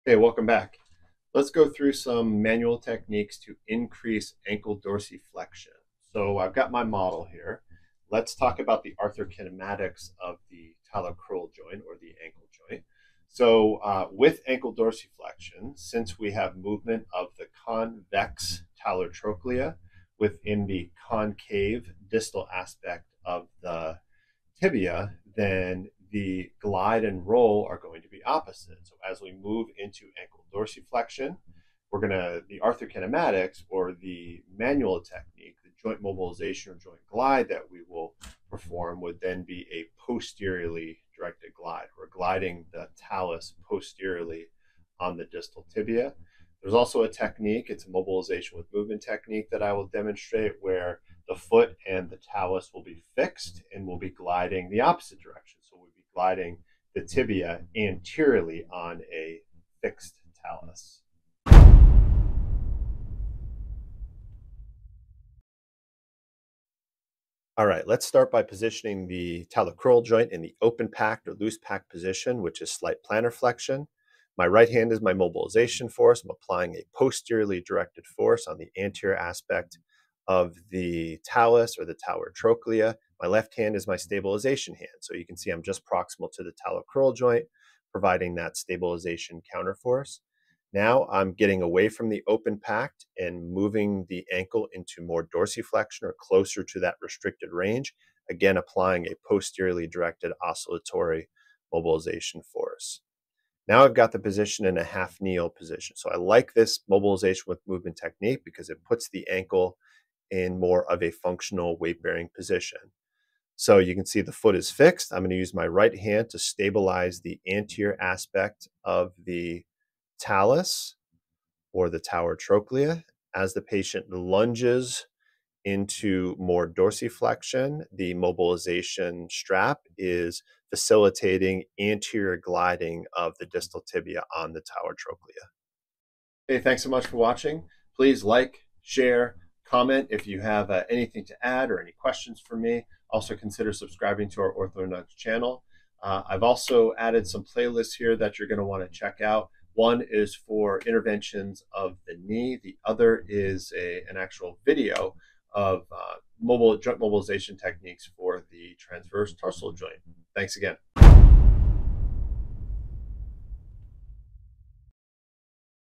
Hey, welcome back. Let's go through some manual techniques to increase ankle dorsiflexion. So I've got my model here. Let's talk about the arthrokinematics of the talocrural joint or the ankle joint. So with ankle dorsiflexion, since we have movement of the convex talar trochlea within the concave distal aspect of the tibia, then the glide and roll are going to be opposite. So as we move into ankle dorsiflexion, the arthrokinematics or the manual technique, the joint mobilization or joint glide that we will perform would then be a posteriorly directed glide. We're gliding the talus posteriorly on the distal tibia. There's also a technique, it's a mobilization with movement technique that I will demonstrate where the foot and the talus will be fixed and we'll be gliding the opposite direction. So we'll be gliding the tibia anteriorly on a fixed talus. All right, let's start by positioning the talocrural joint in the open packed or loose packed position, which is slight plantar flexion. My right hand is my mobilization force. I'm applying a posteriorly directed force on the anterior aspect of the talus or the talar trochlea. My left hand is my stabilization hand. So you can see I'm just proximal to the talocrural joint, providing that stabilization counterforce. Now I'm getting away from the open packed and moving the ankle into more dorsiflexion or closer to that restricted range. Again, applying a posteriorly directed oscillatory mobilization force. Now I've got the position in a half kneel position. So I like this mobilization with movement technique because it puts the ankle in more of a functional weight-bearing position. So you can see the foot is fixed. I'm going to use my right hand to stabilize the anterior aspect of the talus or the talar trochlea. As the patient lunges into more dorsiflexion, the mobilization strap is facilitating anterior gliding of the distal tibia on the talar trochlea. Hey, thanks so much for watching. Please like, share, comment if you have anything to add or any questions for me. Also consider subscribing to our OrthoNudge channel. I've also added some playlists here that you're going to want to check out. One is for interventions of the knee. The other is an actual video of joint mobilization techniques for the transverse tarsal joint. Thanks again.